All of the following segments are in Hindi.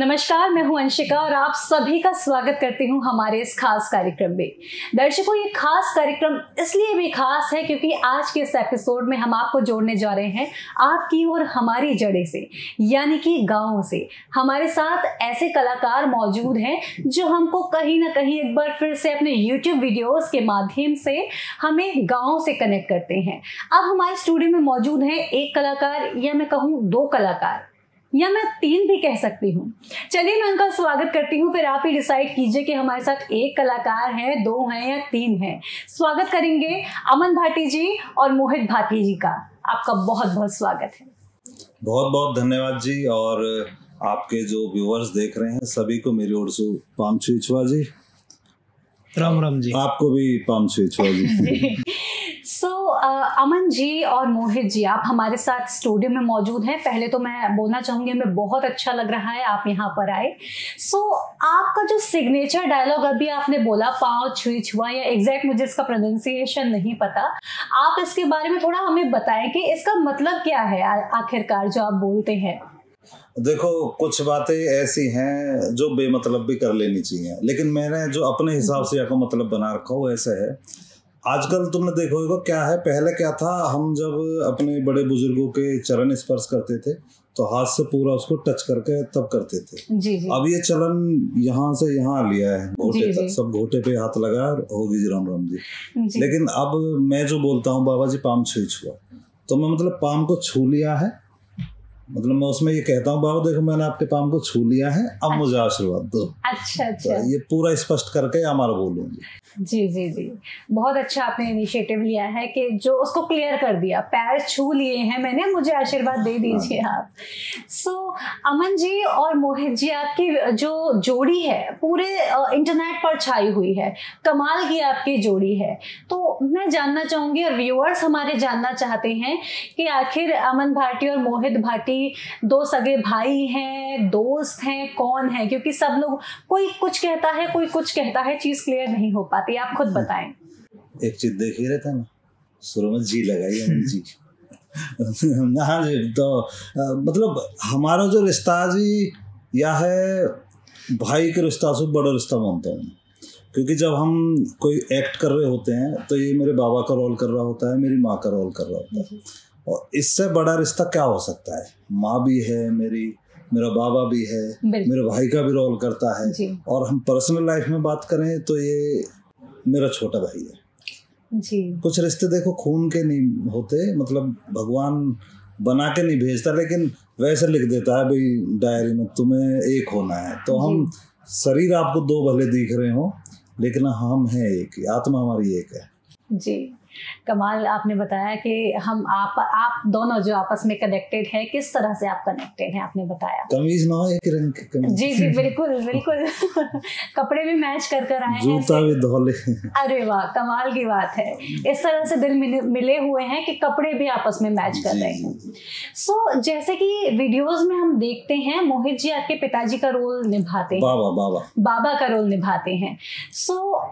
नमस्कार, मैं हूं अंशिका और आप सभी का स्वागत करती हूं हमारे इस खास कार्यक्रम में। दर्शकों, ये खास कार्यक्रम इसलिए भी खास है क्योंकि आज के इस एपिसोड में हम आपको जोड़ने जा रहे हैं आपकी और हमारी जड़े से, यानी कि गाँव से। हमारे साथ ऐसे कलाकार मौजूद हैं जो हमको कहीं ना कहीं एक बार फिर से अपने YouTube वीडियोस के माध्यम से हमें गाँव से कनेक्ट करते हैं। अब हमारे स्टूडियो में मौजूद हैं एक कलाकार, या मैं कहूँ दो कलाकार, या मैं तीन भी कह सकती हूँ। चलिए, मैं उनका स्वागत करती हूँ, फिर आप ही डिसाइड कीजिए कि हमारे साथ एक कलाकार है, दो हैं या तीन हैं। स्वागत करेंगे अमन भाटी जी और मोहित भाटी जी का। आपका बहुत बहुत स्वागत है। बहुत बहुत धन्यवाद जी। और आपके जो व्यूअर्स देख रहे हैं सभी को मेरी ओर से पाम छुआ जी। राम राम जी। आपको भी पाम छुआ जी। अमन जी और मोहित जी, आप हमारे साथ स्टूडियो में मौजूद हैं। पहले तो मैं बोलना चाहूंगी, हमें बहुत अच्छा लग रहा है आप यहाँ पर आए। आपका जो सिग्नेचर डायलॉग अभी आपने बोला, पाँव छुई छुआ, या एग्जैक्ट मुझे इसका प्रोनाउंसिएशन नहीं पता, आप इसके बारे में थोड़ा हमें बताएं कि इसका मतलब क्या है आखिरकार जो आप बोलते हैं। देखो, कुछ बातें ऐसी हैं जो बेमतलब भी कर लेनी चाहिए, लेकिन मैंने जो अपने हिसाब से यहाँ मतलब बना रखा वो ऐसा है। आजकल तुमने देखो होगा क्या है, पहले क्या था, हम जब अपने बड़े बुजुर्गों के चरण स्पर्श करते थे तो हाथ से पूरा उसको टच करके तब करते थे। जी जी। अब ये चलन यहाँ से यहाँ लिया है, घोटे तक, सब घोटे पे हाथ लगा और होगी जी राम राम जी। लेकिन अब मैं जो बोलता हूँ, बाबा जी पाम छुई छुआ, तो मैं मतलब पाम को छू लिया है, मतलब मैं उसमें ये कहता हूँ, बाबा देखो मैंने आपके पाम को छू लिया है, अब मुझे आशीर्वाद दो। अच्छा। तो ये पूरा स्पष्ट करके हमारा बोलूंगी। जी जी जी, बहुत अच्छा आपने इनिशिएटिव लिया है कि जो उसको क्लियर कर दिया, पैर छू लिए हैं मैंने, मुझे आशीर्वाद दे दीजिए आप। अमन जी और मोहित जी, आपकी जो जोड़ी है पूरे इंटरनेट पर छाई हुई है, कमाल की आपकी जोड़ी है। तो मैं जानना चाहूंगी और व्यूअर्स हमारे जानना चाहते हैं कि आखिर अमन भाटी और मोहित भाटी दो सगे भाई हैं, दोस्त हैं, कौन है? क्योंकि सब लोग, कोई कुछ कहता है, कोई कुछ कहता है, चीज क्लियर नहीं हो पाती। आप खुद बताएं। एक चीज देख ही रहे थे ना, शुरू में जी लगाई अमन जी। हाँ जी, तो मतलब हमारा जो रिश्ता जी यह है, भाई के रिश्ता से बड़ा रिश्ता मानता हूँ। क्योंकि जब हम कोई एक्ट कर रहे होते हैं तो ये मेरे बाबा का रोल कर रहा होता है, मेरी माँ का रोल कर रहा होता है, और इससे बड़ा रिश्ता क्या हो सकता है। माँ भी है मेरी, मेरा बाबा भी है, मेरे भाई का भी रोल करता है, और हम पर्सनल लाइफ में बात करें तो ये मेरा छोटा भाई है जी। कुछ रिश्ते देखो खून के नहीं होते, मतलब भगवान बना के नहीं भेजता, लेकिन वैसे लिख देता है भाई डायरी में तुम्हें एक होना है। तो हम शरीर आपको दो भले दिख रहे हो, लेकिन हम हैं एक, आत्मा हमारी एक है जी। कमाल आपने बताया कि आप दोनों जो आपस में कनेक्टेड है, किस तरह से आप कनेक्टेड हैं आपने बताया। कमीज ना हो एक रंग की कमीज। जी जी, बिल्कुल बिल्कुल। कपड़े भी मैच कर आए हैं, जूता भी धोले। अरे वाह, कमाल की बात है। इस तरह से दिल मिले हुए हैं कि कपड़े भी आपस में मैच कर रहे हैं। जैसे कि वीडियोस में हम देखते हैं, मोहित जी आपके पिताजी का रोल निभाते हैं, बाबा का रोल निभाते हैं।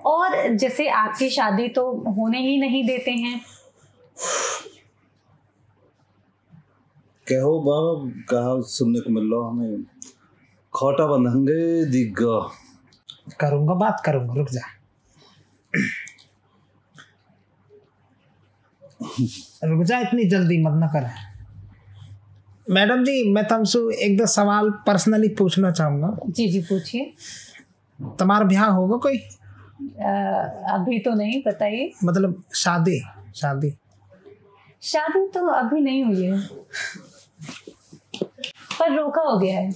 और जैसे आपकी शादी तो होने ही नहीं देते हैं। कहो बाबा, कहा सुनने को मिल रहा हमें, खोटा बंधेंगे दिग्गा। करूंगा, बात करूंगा, रुक जा। रुक जा, इतनी जल्दी मत न कर। मैडम जी, मैं तुमसे एक दो सवाल पर्सनली पूछना चाहूंगा। जी जी, पूछिए। तुम्हारा ब्याह होगा कोई? अभी तो नहीं, बताइए। मतलब शादी तो अभी नहीं हुई है, पर रोका हो गया है।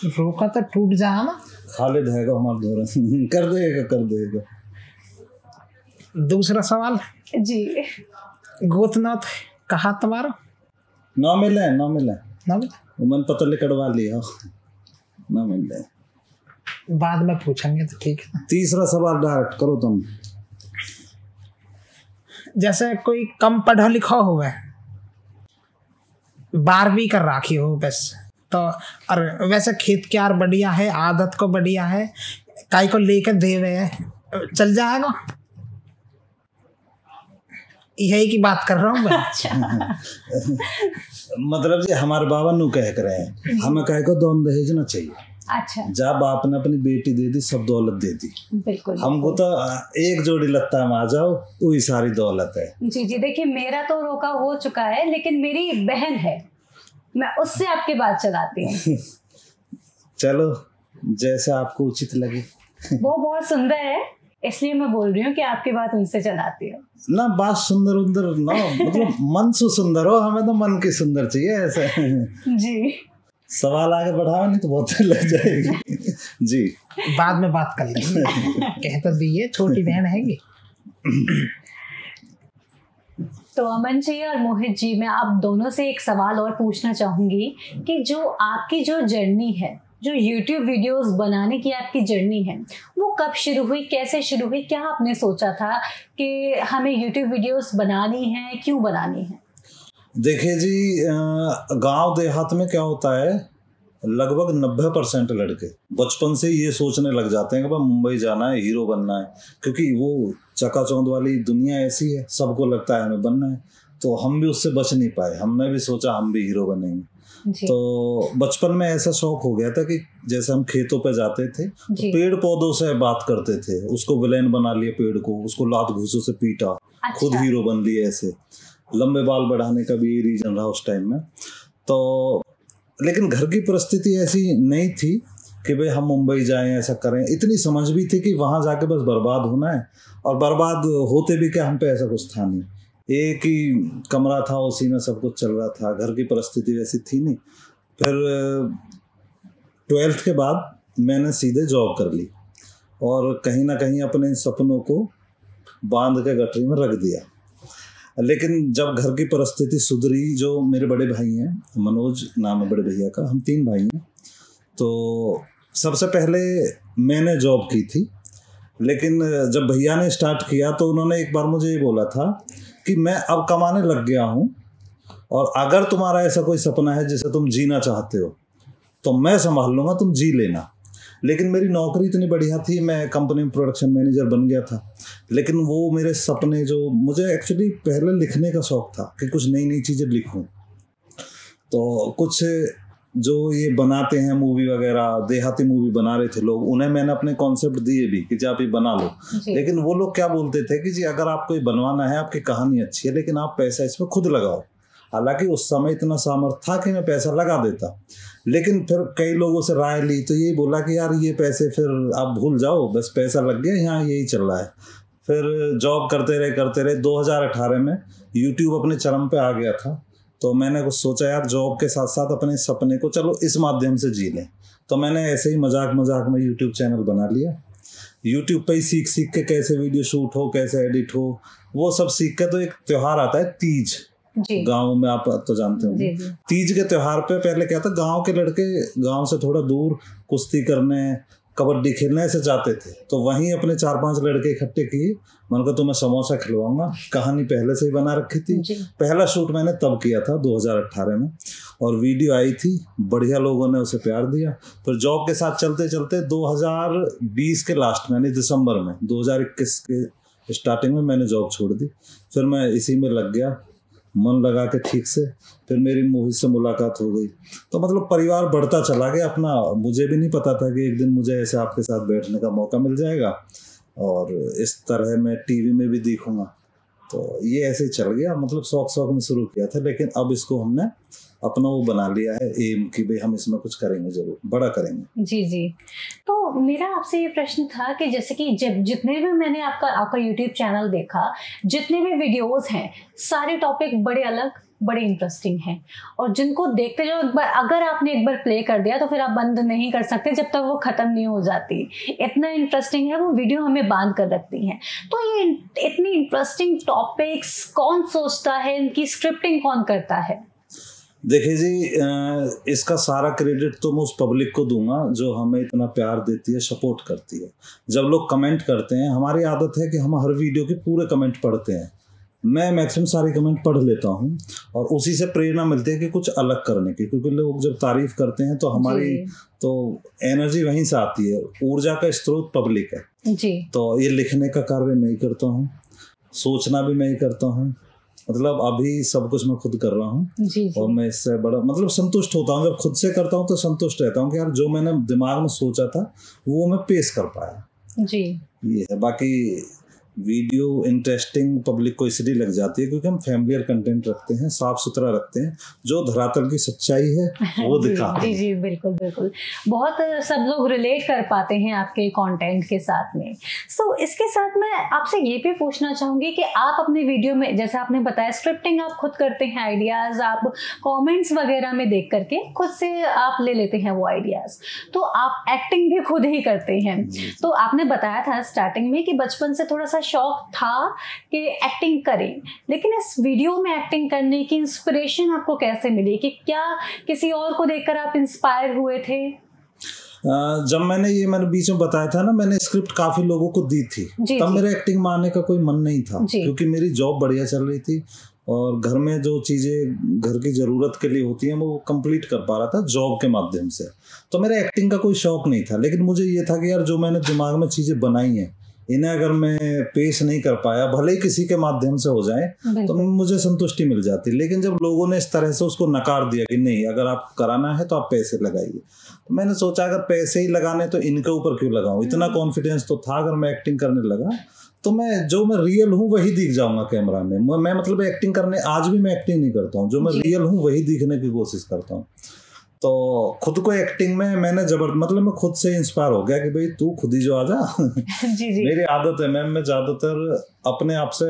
रोका तो टूट जा ना। खालिद है हमारा धोरा। कर देगा। दूसरा सवाल जी, गोतनाथ कहा तुम्हारा? ना मिले मन पता कटवा लिया, ना मिले, बाद में पूछेंगे तो ठीक है। तीसरा सवाल डायरेक्ट करो तुम। जैसे कोई कम पढ़ा लिखा हुआ है, 12वीं कर राखी हो बस, तो और वैसे खेत क्यार बढ़िया है, आदत को बढ़िया है, काई को लेकर दे हुए है, चल जाएगा? यही की बात कर रहा हूँ मैं। अच्छा। मतलब जी हमारे बाबा नु कह कर रहे हैं हमें कह को दोन दहेज ना चाहिए। अच्छा। जब बाप ने अपनी बेटी दे दी सब दौलत दे दी, बिल्कुल हमको तो एक जोड़ी लत्ता में आ जाओ वही सारी दौलत है। जी जी, देखिए मेरा तो रोका हो चुका है, लेकिन मेरी बहन है, मैं उससे आपकी बात चलाती हूँ। चलो जैसे आपको उचित लगे। वो बहुत सुंदर है, इसलिए मैं बोल रही हूँ कि आपकी बात उनसे चलाती हूँ ना। बात सुंदर उंदर ना, मतलब मन से सुंदर हो, हमें तो मन की सुंदर चाहिए ऐसे। जी। सवाल आगे बढ़ाओ नहीं तो बहुत लग जाएगी। जी बाद में बात कर लेंगे। कह तो दिए छोटी बहन हैगी। तो अमन जी और मोहित जी, मैं आप दोनों से एक सवाल और पूछना चाहूंगी कि जो आपकी जो जर्नी है, जो YouTube वीडियोस बनाने की आपकी जर्नी है, वो कब शुरू हुई, कैसे शुरू हुई, क्या आपने सोचा था कि हमें YouTube वीडियोस बनानी है, क्यों बनानी है? देखिए जी, गांव देहात में क्या होता है, लगभग 90% लड़के बचपन से ये सोचने लग जाते हैं कि भाई मुंबई जाना है, हीरो बनना है, क्योंकि वो चकाचौंध वाली दुनिया ऐसी है, सबको लगता है हमें बनना है। तो हम भी उससे बच नहीं पाए, हमने भी सोचा हम भी हीरो बनेंगे। तो बचपन में ऐसा शौक हो गया था कि जैसे हम खेतों पे जाते थे तो पेड़ पौधों से बात करते थे, उसको विलेन बना लिया पेड़ को, उसको लात घूसों से पीटा। अच्छा। खुद हीरो बन लिए। ऐसे लंबे बाल बढ़ाने का भी रीजन रहा उस टाइम में। तो लेकिन घर की परिस्थिति ऐसी नहीं थी कि भाई हम मुंबई जाएं, ऐसा करें। इतनी समझ भी थी कि वहां जाके बस बर्बाद होना है, और बर्बाद होते भी क्या, हम पे ऐसा कुछ था नहीं। एक ही कमरा था, उसी में सब कुछ चल रहा था, घर की परिस्थिति वैसी थी नहीं। फिर 12th के बाद मैंने सीधे जॉब कर ली और कहीं ना कहीं अपने सपनों को बांध के गठरी में रख दिया। लेकिन जब घर की परिस्थिति सुधरी, जो मेरे बड़े भाई हैं, मनोज नाम है बड़े भैया का, हम 3 भाई हैं, तो सबसे पहले मैंने जॉब की थी। लेकिन जब भैया ने स्टार्ट किया तो उन्होंने एक बार मुझे ये बोला था कि मैं अब कमाने लग गया हूँ, और अगर तुम्हारा ऐसा कोई सपना है जिसे तुम जीना चाहते हो तो मैं संभाल लूँगा, तुम जी लेना। लेकिन मेरी नौकरी इतनी बढ़िया थी, मैं कंपनी में प्रोडक्शन मैनेजर बन गया था। लेकिन वो मेरे सपने, जो मुझे एक्चुअली पहले लिखने का शौक था कि कुछ नई नई चीज़ें लिखूं, तो कुछ जो ये बनाते हैं मूवी वगैरह, देहाती मूवी बना रहे थे लोग, उन्हें मैंने अपने कॉन्सेप्ट दिए भी कि आप ये बना लो। लेकिन वो लोग क्या बोलते थे कि जी अगर आपको ये बनवाना है, आपकी कहानी अच्छी है, लेकिन आप पैसा इसमें खुद लगाओ। हालांकि उस समय इतना सामर्थ्य था कि मैं पैसा लगा देता, लेकिन फिर कई लोगों से राय ली तो यही बोला कि यार ये पैसे फिर आप भूल जाओ, बस पैसा लग गया, यहाँ यही चल रहा है। फिर जॉब करते रहे 2018 में यूट्यूब अपने चरम पे आ गया था, तो मैंने कुछ सोचा यार जॉब के साथ साथ अपने सपने को चलो इस माध्यम से जी लें। तो मैंने ऐसे ही मजाक में यूट्यूब चैनल बना लिया। यूट्यूब पे ही सीख के कैसे वीडियो शूट हो, कैसे एडिट हो, वो सब सीख के। तो एक त्योहार आता है तीज, गाँव में आप तो जानते हो। तीज के त्योहार पे पहले क्या था, गांव के लड़के गांव से थोड़ा दूर कुश्ती करने, कबड्डी खेलने ऐसे जाते थे। तो वहीं अपने 4-5 लड़के इकट्ठे किए, मैंने कहा तुम्हें समोसा खिलवाऊंगा। कहानी पहले से ही बना रखी थी। पहला शूट मैंने तब किया था 2018 में, और वीडियो आई थी, बढ़िया लोगों ने उसे प्यार दिया। फिर जॉब के साथ चलते चलते 2020 के लास्ट में, यानी दिसंबर में, 2021 के स्टार्टिंग में मैंने जॉब छोड़ दी। फिर मैं इसी में लग गया, मन लगा के ठीक से। फिर मेरी मोहित से मुलाकात हो गई, तो मतलब परिवार बढ़ता चला गया अपना। मुझे भी नहीं पता था कि एक दिन मुझे ऐसे आपके साथ बैठने का मौका मिल जाएगा और इस तरह मैं टीवी में भी दिखूंगा। तो ये ऐसे ही चल गया, मतलब शौक में शुरू किया था, लेकिन अब इसको हमने अपना वो बना लिया है एम कि भाई हम इसमें कुछ करेंगे, जरूर बड़ा करेंगे। जी जी। तो मेरा आपसे ये प्रश्न था कि जैसे कि जब जितने भी मैंने आपका यूट्यूब चैनल देखा, जितने भी वीडियोस हैं, सारे टॉपिक बड़े अलग, बड़े इंटरेस्टिंग हैं, और जिनको देखते जाओ एक बार, अगर आपने एक बार प्ले कर दिया तो फिर आप बंद नहीं कर सकते जब तक वो ख़त्म नहीं हो जाती। इतना इंटरेस्टिंग है वो वीडियो, हमें बांध कर रखती हैं। तो ये इतनी इंटरेस्टिंग टॉपिक्स कौन सोचता है, इनकी स्क्रिप्टिंग कौन करता है? देखिए जी, इसका सारा क्रेडिट तो मैं उस पब्लिक को दूंगा जो हमें इतना प्यार देती है, सपोर्ट करती है। जब लोग कमेंट करते हैं, हमारी आदत है कि हम हर वीडियो के पूरे कमेंट पढ़ते हैं। मैं मैक्सिमम सारे कमेंट पढ़ लेता हूँ, और उसी से प्रेरणा मिलती है कि कुछ अलग करने की, क्योंकि लोग जब तारीफ करते हैं तो हमारी तो एनर्जी वहीं से आती है। ऊर्जा का स्रोत पब्लिक है जी। तो ये लिखने का कार्य मैं ही करता हूँ, सोचना भी मैं ही करता हूँ, मतलब अभी सब कुछ मैं खुद कर रहा हूँ। जी जी। और मैं इससे बड़ा मतलब संतुष्ट होता हूँ, जब खुद से करता हूँ तो संतुष्ट रहता हूँ कि यार जो मैंने दिमाग में सोचा था वो मैं पेश कर पाया। जी ये है। बाकी वीडियो इंटरेस्टिंग पब्लिक को इसलिए लग जाती है क्योंकि हम फैमिलियर कंटेंट रखते हैं, साफ सुथरा रखते हैं, जो धरातल की सच्चाई है वो दिखाते हैं। जी जी बिल्कुल बिल्कुल, बहुत सब लोग रिलेट कर पाते हैं आपके कंटेंट के साथ में। सो इसके साथ मैं आपसे ये भी पूछना चाहूँगी कि आप अपने वीडियो में, जैसे आपने बताया स्क्रिप्टिंग आप खुद करते हैं, आइडियाज़ आप कॉमेंट्स वगैरह में देख करके खुद से आप ले लेते हैं वो आइडियाज़, तो आप एक्टिंग भी खुद ही करते हैं। तो आपने बताया था स्टार्टिंग में कि बचपन से थोड़ा सा शौक था कि एक्टिंग करें, लेकिन इस वीडियो में एक्टिंग करने की इंस्पिरेशन आपको कैसे मिली, कि क्या किसी और को देखकर आप इंस्पायर हुए थे? जब मैंने बीच में बताया था ना, मैंने स्क्रिप्ट काफी लोगों को दी थी, तब मेरे एक्टिंग में आने का कोई मन नहीं था क्योंकि मेरी जॉब बढ़िया चल रही थी और घर में जो चीजें घर की जरूरत के लिए होती हैं वो कंप्लीट कर पा रहा था जॉब के माध्यम से। तो मेरा एक्टिंग का कोई शौक नहीं था, लेकिन मुझे ये था कि यार जो मैंने दिमाग में चीजें बनाई हैं इन्हें अगर मैं पेश नहीं कर पाया, भले ही किसी के माध्यम से हो जाए, तो मुझे संतुष्टि मिल जाती। लेकिन जब लोगों ने इस तरह से उसको नकार दिया कि नहीं अगर आप कराना है तो आप पैसे लगाइए, तो मैंने सोचा अगर पैसे ही लगाने तो इनके ऊपर क्यों लगाऊं। इतना कॉन्फिडेंस तो था अगर मैं एक्टिंग करने लगा तो मैं रियल हूँ वही दिख जाऊंगा कैमरा में। मैं मतलब एक्टिंग करने, आज भी मैं एक्टिंग नहीं करता हूँ, जो मैं रियल हूँ वही दिखने की कोशिश करता हूँ। तो खुद को एक्टिंग में मैंने मतलब मैं खुद से इंस्पायर हो गया कि भाई तू खुद ही जो आ जा। मेरी आदत है, मैं ज्यादातर अपने आप से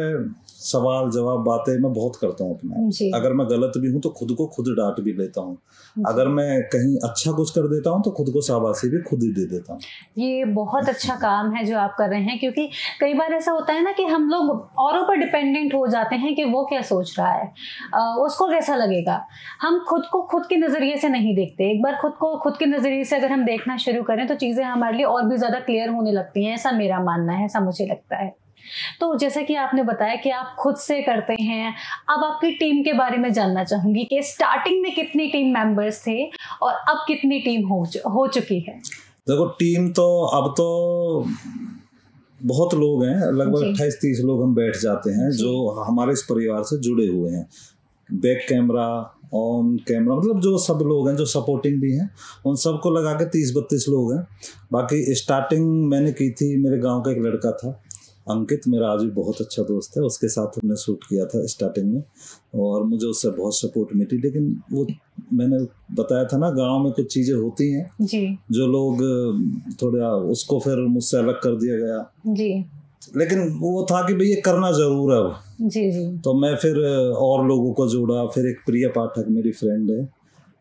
सवाल जवाब बातें मैं बहुत करता हूँ अपने। अगर मैं गलत भी हूँ तो खुद को खुद डांट भी लेता हूँ, अगर मैं कहीं अच्छा कुछ कर देता हूँ तो खुद को शाबाशी भी खुद ही दे देता हूँ। ये बहुत अच्छा काम है जो आप कर रहे हैं, क्योंकि कई बार ऐसा होता है ना कि हम लोग औरों पर डिपेंडेंट हो जाते हैं कि वो क्या सोच रहा है, उसको कैसा लगेगा। हम खुद को खुद के नज़रिए से नहीं देखते। एक बार खुद को खुद के नज़रिए से अगर हम देखना शुरू करें तो चीज़ें हमारे लिए और भी ज़्यादा क्लियर होने लगती हैं, ऐसा मेरा मानना है, ऐसा मुझे लगता है। तो जैसे कि आपने बताया कि आप खुद से करते हैं, अब आपकी टीम के बारे में जानना चाहूंगी कि स्टार्टिंग में कितनी टीम मेंबर्स थे और अब कितनी टीम हो चुकी है? देखो टीम तो अब तो बहुत लोग हैं, लगभग 28-30 लोग हम बैठ जाते हैं जो हमारे इस परिवार से जुड़े हुए हैं। बैक कैमरा, ऑन कैमरा, मतलब जो सब लोग हैं जो सपोर्टिंग भी हैं उन सबको लगा के 30-32 लोग हैं। बाकी स्टार्टिंग मैंने की थी, मेरे गांव का एक लड़का था अंकित, मेरा आज भी बहुत अच्छा दोस्त है, उसके साथ हमने शूट किया था स्टार्टिंग में और मुझे उससे बहुत सपोर्ट मिली। लेकिन वो मैंने बताया था ना, गांव में कुछ चीज़ें होती हैं जी, जो लोग थोड़ा उसको फिर मुझसे अलग कर दिया गया जी, लेकिन वो था कि भाई ये करना जरूर है अब जी जी। तो मैं फिर और लोगों को जोड़ा, फिर एक प्रिया पाठक मेरी फ्रेंड है,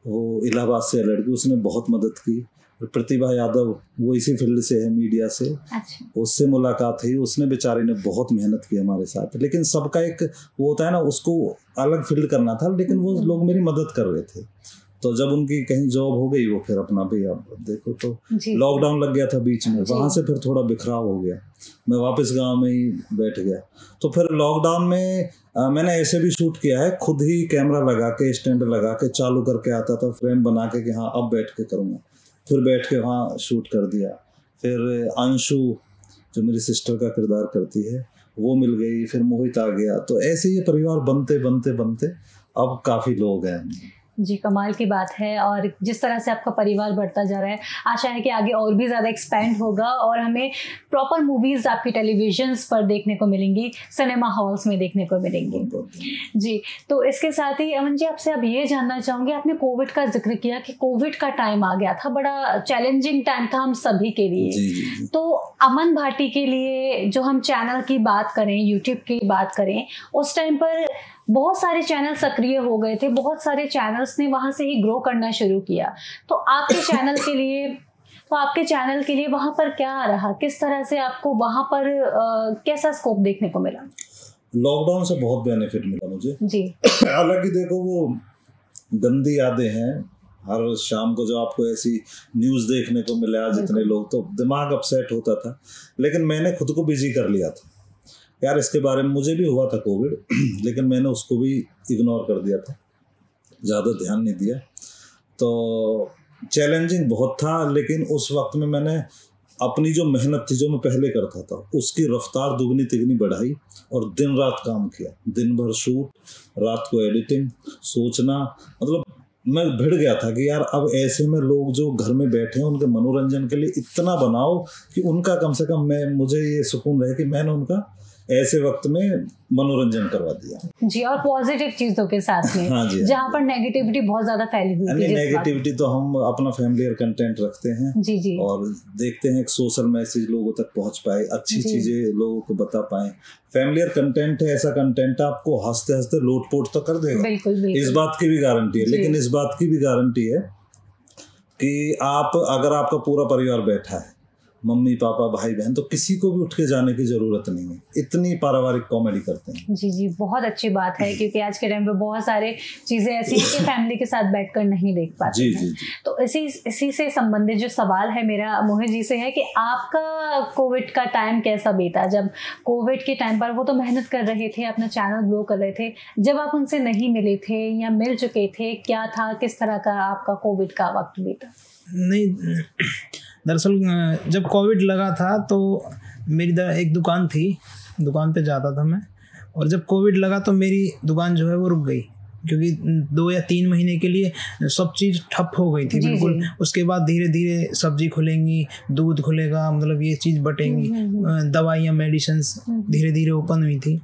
वो इलाहाबाद से लड़की, उसने बहुत मदद की। प्रतिभा यादव वो इसी फील्ड से है, मीडिया से, अच्छा। उससे मुलाकात हुई, उसने बेचारी ने बहुत मेहनत की हमारे साथ। लेकिन सबका एक वो होता है ना, उसको अलग फील्ड करना था, लेकिन वो लोग मेरी मदद कर रहे थे। तो जब उनकी कहीं जॉब हो गई वो फिर अपना भी, अब देखो तो लॉकडाउन लग गया था बीच में, वहाँ से फिर थोड़ा बिखराव हो गया, मैं वापस गाँव में ही बैठ गया। तो फिर लॉकडाउन में मैंने ऐसे भी शूट किया है, खुद ही कैमरा लगा के स्टैंड लगा के चालू करके आता था, फ्रेम बना के कि हाँ अब बैठ के करूँगा, फिर बैठ के वहाँ शूट कर दिया। फिर अंशु जो मेरी सिस्टर का किरदार करती है वो मिल गई, फिर मोहित आ गया। तो ऐसे ही परिवार बनते बनते बनते अब काफ़ी लोग हैं जी। कमाल की बात है, और जिस तरह से आपका परिवार बढ़ता जा रहा है, आशा है कि आगे और भी ज़्यादा एक्सपेंड होगा और हमें प्रॉपर मूवीज़ आपकी टेलीविजन्स पर देखने को मिलेंगी, सिनेमा हॉल्स में देखने को मिलेंगी जी। तो इसके साथ ही अमन जी आपसे अब ये जानना चाहूँगी, आपने कोविड का जिक्र किया कि कोविड का टाइम आ गया था, बड़ा चैलेंजिंग टाइम था हम सभी के लिए जी। तो अमन भाटी के लिए जो हम चैनल की बात करें, यूट्यूब की बात करें, उस टाइम पर बहुत सारे चैनल सक्रिय हो गए थे, बहुत सारे चैनल्स ने वहाँ से ही ग्रो करना शुरू किया। तो आपके चैनल के लिए वहाँ पर क्या रहा, किस तरह से आपको वहाँ पर कैसा स्कोप देखने को मिला? लॉकडाउन से बहुत बेनिफिट मिला मुझे जी। हालांकि देखो वो गंदी यादें हैं, हर शाम को जो आपको ऐसी न्यूज़ देखने को मिला जितने लोग, तो दिमाग अपसेट होता था। लेकिन मैंने खुद को बिजी कर लिया था यार, इसके बारे में मुझे भी हुआ था कोविड, लेकिन मैंने उसको भी इग्नोर कर दिया था, ज़्यादा ध्यान नहीं दिया। तो चैलेंजिंग बहुत था, लेकिन उस वक्त में मैंने अपनी जो मेहनत थी जो मैं पहले करता था उसकी रफ्तार दुगनी तिगनी बढ़ाई और दिन रात काम किया, दिन भर शूट, रात को एडिटिंग, सोचना। मतलब मैं भिड़ गया था कि यार अब ऐसे में लोग जो घर में बैठे हैं उनके मनोरंजन के लिए इतना बनाओ कि उनका कम से कम मुझे ये सुकून रहे कि मैंने उनका ऐसे वक्त में मनोरंजन करवा दिया जी, और पॉजिटिव चीजों के साथ में। हाँ जी, जहाँ पर नेगेटिविटी बहुत ज्यादा फैली हुई थी। नेगेटिविटी तो हम अपना फैमिलियर कंटेंट रखते हैं जी जी, और देखते हैं कि सोशल मैसेज लोगों तक पहुंच पाए, अच्छी चीजें लोगों को बता पाए। फैमिलियर कंटेंट है, ऐसा कंटेंट आपको हंसते हंसते लोटपोट तो कर देगा, बिल्कुल, इस बात की भी गारंटी है। लेकिन इस बात की भी गारंटी है कि अगर आपका पूरा परिवार बैठा है, मम्मी पापा भाई बहन, तो किसी को भी उठ के जाने की जरूरत नहीं है, इतनी पारिवारिक कॉमेडी करते हैं। जी जी, बहुत अच्छी बात है, क्योंकि आज के टाइम पे बहुत सारे चीजें ऐसी हैं कि फैमिली के साथ बैठकर नहीं देख पाते जी, हैं। जी, जी। तो इसी से संबंधित जो सवाल है मेरा मोहित जी से है कि आपका कोविड का टाइम कैसा बीता? जब कोविड के टाइम पर वो तो मेहनत कर रहे थे, अपना चैनल ग्रो कर रहे थे, जब आप उनसे नहीं मिले थे या मिल चुके थे, क्या था, किस तरह का आपका कोविड का वक्त बीता? नहीं, दरअसल जब कोविड लगा था तो मेरी एक दुकान थी, दुकान पे जाता था मैं, और जब कोविड लगा तो मेरी दुकान जो है वो रुक गई, क्योंकि 2 या 3 महीने के लिए सब चीज़ ठप हो गई थी बिल्कुल। उसके बाद धीरे धीरे सब्जी खुलेंगी, दूध खुलेगा, मतलब ये चीज़ बटेंगी, दवाइयाँ मेडिसिन्स धीरे धीरे ओपन हुई थी।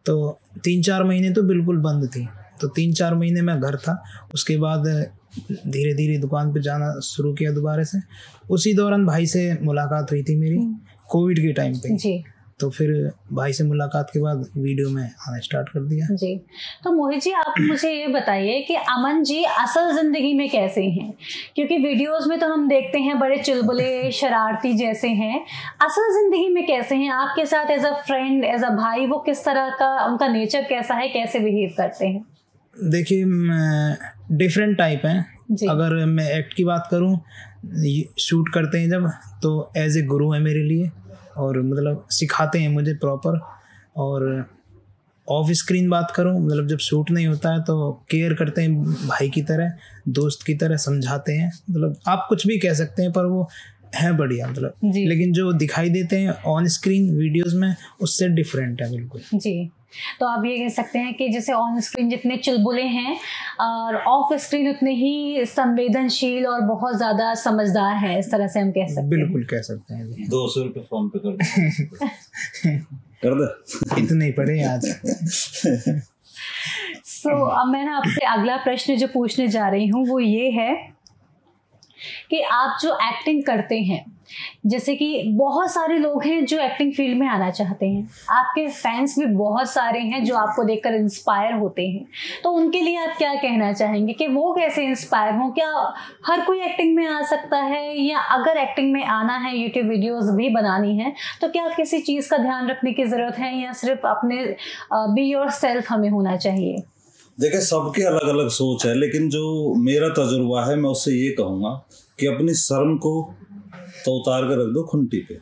तो 3-4 महीने तो बिल्कुल बंद थी, तो 3-4 महीने मैं घर था। उसके बाद धीरे धीरे दुकान पे जाना शुरू किया दोबारा से। उसी दौरान भाई से मुलाकात हुई थी मेरी कोविड के टाइम पे जी। तो फिर भाई से मुलाकात के बाद वीडियो में आना स्टार्ट कर दिया जी। तो मोहित जी, आप मुझे ये बताइए कि अमन जी असल ज़िंदगी में कैसे हैं? क्योंकि वीडियोस में तो हम देखते हैं बड़े चुलबुले शरारती जैसे हैं, असल ज़िंदगी में कैसे हैं? आपके साथ as a friend, as a भाई, वो किस तरह का, उनका नेचर कैसा है, कैसे बिहेव करते हैं? देखिए, डिफरेंट टाइप हैं। अगर मैं एक्ट की बात करूं, शूट करते हैं जब, तो एज ए गुरु है मेरे लिए, और मतलब सिखाते हैं मुझे प्रॉपर। और ऑफ स्क्रीन बात करूं, मतलब जब शूट नहीं होता है तो केयर करते हैं, भाई की तरह, दोस्त की तरह समझाते हैं। मतलब आप कुछ भी कह सकते हैं, पर वो है बढ़िया, मतलब। लेकिन जो दिखाई देते हैं ऑन स्क्रीन वीडियोस में, उससे डिफरेंट है बिल्कुल जी। तो आप ये कह सकते हैं कि जैसे ऑन स्क्रीन जितने चुलबुले हैं और ऑफ स्क्रीन उतने ही संवेदनशील और बहुत ज़्यादा समझदार हैं, इस तरह से हम कह सकते हैं। बिल्कुल कह सकते हैं। 200 रुपये फोन पे कर दे इतने ही पड़े आज। अब मैं ना आपसे अगला प्रश्न जो पूछने जा रही हूँ वो ये है कि आप जो एक्टिंग करते हैं, जैसे कि बहुत सारे लोग हैं जो एक्टिंग फील्ड में आना चाहते हैं, आपके फैंस भी बहुत सारे हैं जो आपको देखकर इंस्पायर होते हैं, तो उनके लिए आप क्या कहना चाहेंगे कि वो कैसे इंस्पायर हों? क्या हर कोई एक्टिंग में आ सकता है, या अगर एक्टिंग में आना है, यूट्यूब वीडियोस भी बनानी है, तो क्या किसी चीज़ का ध्यान रखने की ज़रूरत है, या सिर्फ अपने बी योर सेल्फ हमें होना चाहिए? देखिए, सबकी अलग अलग सोच है, लेकिन जो मेरा तजुर्बा है मैं उससे ये कहूँगा कि अपनी शर्म को तो उतार कर रख दो खुंटी पे,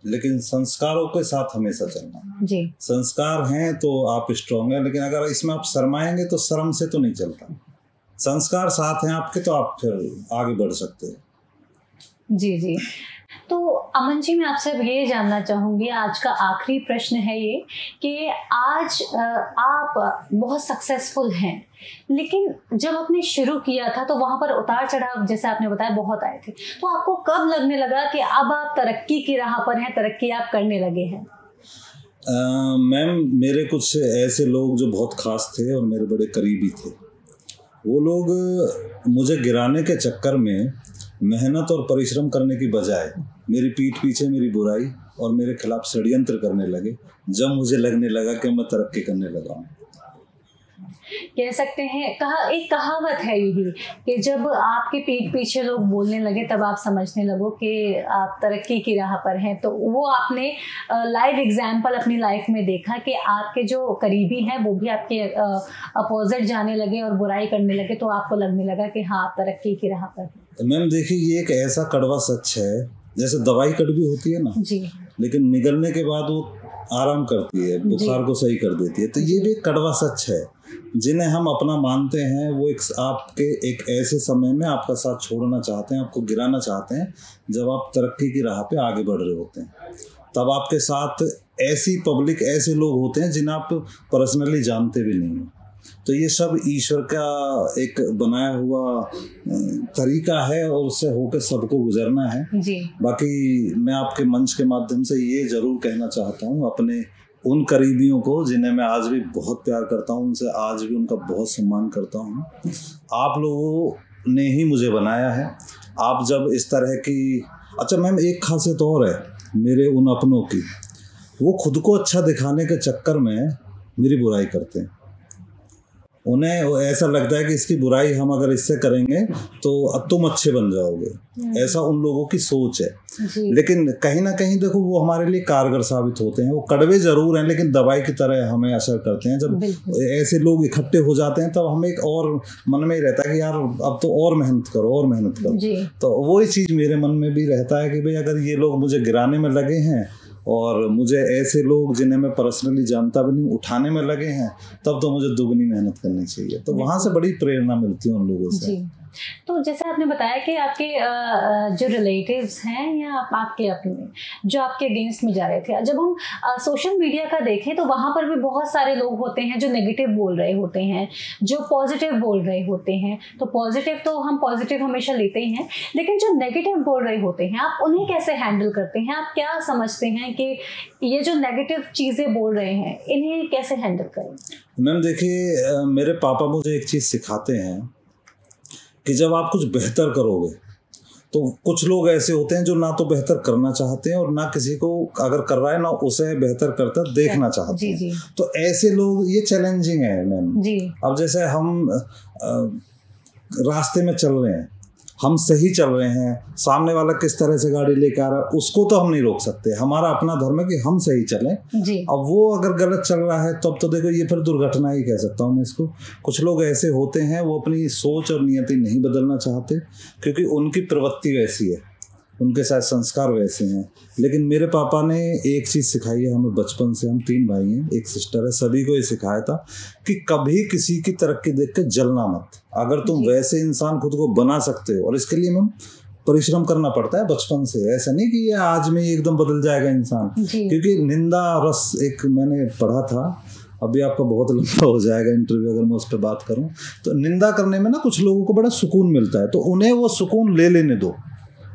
लेकिन संस्कारों के साथ हमेशा चलना जी। संस्कार हैं तो आप स्ट्रॉन्ग हैं, लेकिन अगर इसमें आप शर्माएंगे तो शर्म से तो नहीं चलता। संस्कार साथ हैं आपके, तो आप फिर आगे बढ़ सकते हैं। जी जी। तो अमन जी, मैं आपसे ये जानना चाहूँगी, आज का आखिरी प्रश्न है ये कि आज आप बहुत सक्सेसफुल हैं, लेकिन जब आपने शुरू किया था तो वहाँ पर उतार चढ़ाव, जैसे आपने बताया, बहुत आए थे, तो आपको कब लगने लगा कि अब आप तरक्की की राह पर हैं, तरक्की आप करने लगे हैं? मैम, मेरे कुछ ऐसे लोग जो बहुत खास थे और मेरे बड़े करीबी थे, वो लोग मुझे गिराने के चक्कर में मेहनत और परिश्रम करने की बजाय मेरी पीठ पीछे मेरी बुराई और मेरे खिलाफ षड्यंत्र करने लगे, जब मुझे लगने लगा कि मैं तरक्की करने लगा हूँ। कह सकते हैं, एक कहावत है यही कि जब आपके पीठ पीछे लोग बोलने लगे तब आप समझने लगो कि आप तरक्की की राह पर हैं। तो वो आपने लाइव एग्जाम्पल अपनी लाइफ में देखा कि आपके जो करीबी हैं वो भी आपके अपोजिट जाने लगे और बुराई करने लगे, तो आपको लगने लगा कि हाँ, आप तरक्की की राह पर हैं। मैम देखिए, ये एक ऐसा कड़वा सच है, जैसे दवाई कड़वी होती है ना जी, लेकिन निगलने के बाद वो आराम करती है, बुखार को सही कर देती है, तो ये भी एक कड़वा सच है जिन्हें हम अपना मानते हैं वो एक ऐसे समय में आपका साथ छोड़ना चाहते हैं, आपको गिराना चाहते हैं जब आप तरक्की की राह पे आगे बढ़ रहे होते हैं। तब आपके साथ ऐसी पब्लिक, ऐसे लोग होते हैं जिन्हें आप पर्सनली जानते भी नहीं हो। तो ये सब ईश्वर का एक बनाया हुआ तरीका है और उससे होकर सबको गुजरना है जी। बाकी मैं आपके मंच के माध्यम से ये जरूर कहना चाहता हूँ अपने उन करीबियों को जिन्हें मैं आज भी बहुत प्यार करता हूँ, उनसे आज भी उनका बहुत सम्मान करता हूँ। आप लोगों ने ही मुझे बनाया है। आप जब इस तरह की, अच्छा मैम एक खासियत और है मेरे उन अपनों की, वो खुद को अच्छा दिखाने के चक्कर में मेरी बुराई करते हैं। उन्हें ऐसा लगता है कि इसकी बुराई हम अगर इससे करेंगे तो तुम अच्छे बन जाओगे, ऐसा उन लोगों की सोच है। लेकिन कहीं ना कहीं देखो वो हमारे लिए कारगर साबित होते हैं। वो कड़वे जरूर हैं लेकिन दवाई की तरह हमें असर करते हैं। जब ऐसे लोग इकट्ठे हो जाते हैं तब हमें एक और मन में ही रहता है कि यार अब तो और मेहनत करो, और मेहनत करो। तो वही चीज़ मेरे मन में भी रहता है कि भाई अगर ये लोग मुझे गिराने में लगे हैं और मुझे ऐसे लोग जिन्हें मैं पर्सनली जानता भी नहीं उठाने में लगे हैं, तब तो मुझे दुगनी मेहनत करनी चाहिए। तो वहाँ से बड़ी प्रेरणा मिलती है उन लोगों से। तो जैसे आपने बताया कि आपके जो रिलेटिव्स हैं या आपके अपने जो आपके अगेंस्ट में जा रहे थे, जब हम सोशल मीडिया का देखें तो वहाँ पर भी बहुत सारे लोग होते हैं जो नेगेटिव बोल रहे होते हैं, जो पॉजिटिव बोल रहे होते हैं। तो पॉजिटिव तो हम पॉजिटिव हमेशा लेते ही हैं, लेकिन जो नेगेटिव बोल रहे होते हैं आप उन्हें कैसे हैंडल करते हैं? आप क्या समझते हैं कि ये जो नेगेटिव चीज़ें बोल रहे हैं इन्हें कैसे हैंडल करें? मैम देखिए, मेरे पापा मुझे एक चीज़ सिखाते हैं कि जब आप कुछ बेहतर करोगे तो कुछ लोग ऐसे होते हैं जो ना तो बेहतर करना चाहते हैं और ना किसी को अगर कर रहा है ना उसे बेहतर करता देखना चाहते हैं। तो ऐसे लोग, ये चैलेंजिंग है मैम। अब जैसे हम रास्ते में चल रहे हैं, हम सही चल रहे हैं, सामने वाला किस तरह से गाड़ी लेकर आ रहा है उसको तो हम नहीं रोक सकते। हमारा अपना धर्म है कि हम सही चलें। अब वो अगर गलत चल रहा है तब तो देखो ये फिर दुर्घटना ही कह सकता हूँ मैं इसको। कुछ लोग ऐसे होते हैं वो अपनी सोच और नियति नहीं बदलना चाहते क्योंकि उनकी प्रवृत्ति वैसी है, उनके साथ संस्कार वैसे हैं। लेकिन मेरे पापा ने एक चीज़ सिखाई है हमें बचपन से, हम 3 भाई हैं, एक सिस्टर है, सभी को ये सिखाया था कि कभी किसी की तरक्की देख के जलना मत। अगर तुम वैसे इंसान खुद को बना सकते हो, और इसके लिए मैम परिश्रम करना पड़ता है बचपन से। ऐसा नहीं कि ये आज में एकदम बदल जाएगा इंसान, क्योंकि निंदा रस एक मैंने पढ़ा था, अभी आपका बहुत लंबा हो जाएगा इंटरव्यू अगर मैं उस पर बात करूं। तो निंदा करने में ना कुछ लोगों को बड़ा सुकून मिलता है, तो उन्हें वो सुकून ले लेने दो।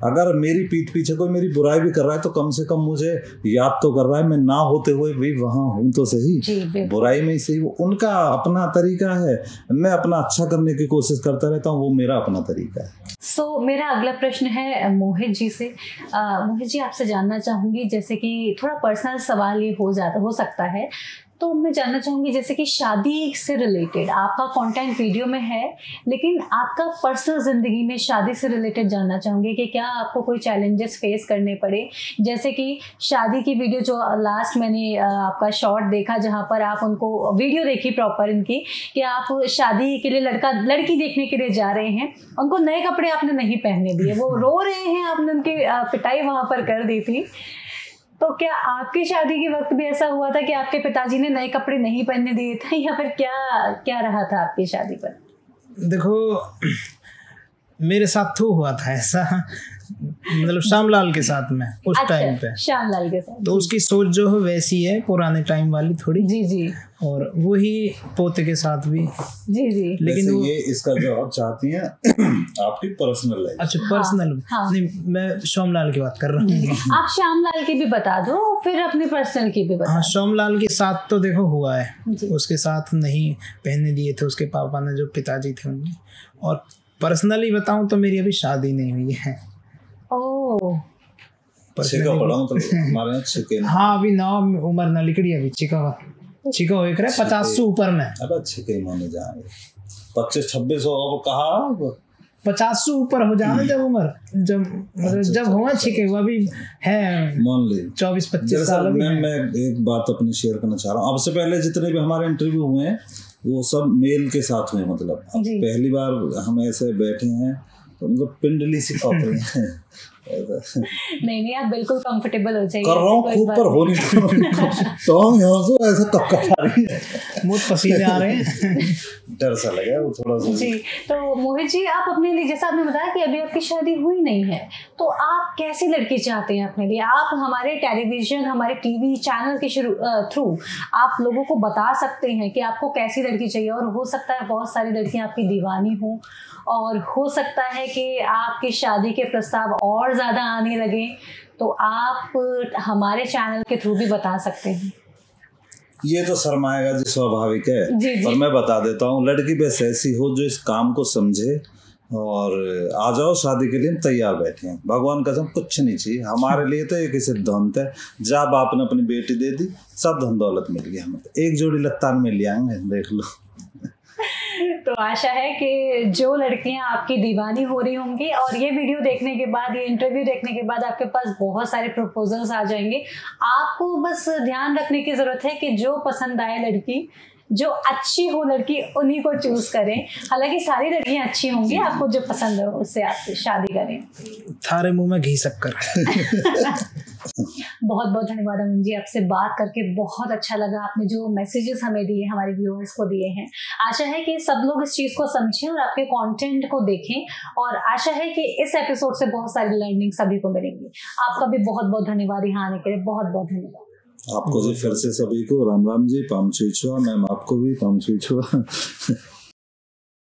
अगर मेरी पीठ पीछे कोई मेरी बुराई भी कर रहा है तो कम से कम मुझे याद तो कर रहा है, मैं ना होते हुए भी वहाँ हूँ तो सही, बुराई में ही सही। वो उनका अपना तरीका है, मैं अपना अच्छा करने की कोशिश करता रहता हूँ, वो मेरा अपना तरीका है। मेरा अगला प्रश्न है मोहित जी से। मोहित जी, आपसे जानना चाहूँगी, जैसे कि थोड़ा पर्सनल सवाल ये हो सकता है, तो मैं जानना चाहूँगी जैसे कि शादी से रिलेटेड आपका कंटेंट वीडियो में है, लेकिन आपका पर्सनल ज़िंदगी में शादी से रिलेटेड जानना चाहूँगी कि क्या आपको कोई चैलेंजेस फेस करने पड़े? जैसे कि शादी की वीडियो जो लास्ट मैंने आपका शॉर्ट देखा जहाँ पर आप उनको वीडियो देखी प्रॉपर इनकी कि आप शादी के लिए लड़की देखने के लिए जा रहे हैं, उनको नए कपड़े आपने नहीं पहनने दिए, वो रो रहे हैं, आपने उनकी पिटाई वहाँ पर कर दी थी। तो क्या आपकी शादी के वक्त भी ऐसा हुआ था कि आपके पिताजी ने नए कपड़े नहीं पहनने दिए थे, या फिर क्या रहा था आपकी शादी पर? देखो, मेरे साथ तो हुआ था ऐसा, मतलब श्यामलाल के साथ में उस टाइम पे। श्यामलाल के साथ तो उसकी सोच जो है वैसी है, पुराने टाइम वाली थोड़ी। जी। और वही पोते के साथ भी। जी। लेकिन ये इसका जवाब चाहती हैं आपकी पर्सनल लाइफ? अच्छा, पर्सनल। हाँ। नहीं, मैं श्यामलाल की बात कर रहा हूँ। आप श्यामलाल की भी बता दो, फिर अपने पर्सनल की भी बता। हाँ, श्यामलाल के साथ तो देखो हुआ है, उसके साथ नहीं पहनने दिए थे उसके पापा ने, जो पिताजी थे उनके। और पर्सनली बताऊं तो मेरी अभी शादी नहीं हुई है। छिका पड़ा हूं तो हमारे यहाँ छिके। हाँ, अभी नाम उम्र ना लिखड़ी, अभी छिका हो 50 से ऊपर में। अब छिके माने जाएंगे 25-26 हो, कहा 50 से ऊपर हो जाना जब उम्र, जब हुआ छिके, वो अभी है मान ली 24-25 साल। मैं एक बात अपनी शेयर करना चाह रहा हूँ। अब से पहले जितने भी हमारे इंटरव्यू हुए हैं वो सब मेल के साथ हुए, मतलब पहली बार हम ऐसे बैठे हैं तो मतलब पिंडली सी कांप रही है। नहीं, आप बिल्कुल कंफर्टेबल हो जाइए। कर रहा हूँ खूब, पर हो नहीं तो यहाँ से ऐसा कपकपा रही है। बहुत पसीने आ रहे हैं। डर सा लगा वो थोड़ा सा जी। तो मोहित जी, आप अपने लिए, जैसा आपने बताया कि अभी आपकी शादी हुई नहीं है, तो आप कैसी लड़की चाहते हैं अपने लिए? आप हमारे टेलीविजन, हमारे टीवी चैनल के थ्रू आप लोगों को बता सकते हैं कि आपको कैसी लड़की चाहिए। और हो सकता है बहुत सारी लड़कियां आपकी दीवानी हों, और हो सकता है कि आपकी शादी के प्रस्ताव और ज़्यादा आने लगे, तो आप हमारे चैनल के थ्रू भी बता सकते हैं। ये तो शर्माएगा जी, स्वाभाविक है। जी, जी। और मैं बता देता हूँ, लड़की बस ऐसी हो जो इस काम को समझे, और आ जाओ शादी के लिए, हम तैयार बैठे हैं। भगवान कसम कुछ नहीं चाहिए हमारे लिए, तो एक ही सिद्धांत है, जब आपने अपनी बेटी दे दी सब धन दौलत मिल गया हमें, एक जोड़ी लत्तान मिल आएंगे, देख लो। तो आशा है कि जो लड़कियां आपकी दीवानी हो रही होंगी, और ये वीडियो देखने के बाद, ये इंटरव्यू देखने के बाद आपके पास बहुत सारे प्रपोजल्स आ जाएंगे। आपको बस ध्यान रखने की ज़रूरत है कि जो पसंद आए लड़की, जो अच्छी हो लड़की, उन्हीं को चूज करें। हालांकि सारी लड़कियां अच्छी होंगी, आपको जो पसंद हो उससे आप शादी करें। थारे मुंह में घी शक्कर। बहुत बहुत धन्यवाद अमन जी, आपसे बात करके बहुत अच्छा लगा। आपने जो मैसेजेस हमें दिए, हमारे व्यूअर्स को दिए हैं, आशा है कि सब लोग इस चीज़ को समझें और आपके कंटेंट को देखें, और आशा है कि इस एपिसोड से बहुत सारी लर्निंग सभी को मिलेंगी। आपका भी बहुत बहुत धन्यवाद यहाँ आने के लिए, बहुत बहुत धन्यवाद आपको जी। फिर से सभी को राम राम जी, पाम छुई छुआ। मैम आपको भी पाम छुई छुआ।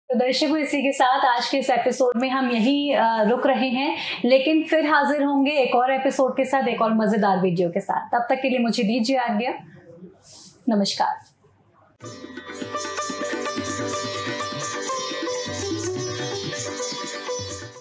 तो दर्शकों, इसी के साथ आज के इस एपिसोड में हम यहीं रुक रहे हैं, लेकिन फिर हाजिर होंगे एक और एपिसोड के साथ, एक और मजेदार वीडियो के साथ। तब तक के लिए मुझे दीजिए आज्ञा। नमस्कार।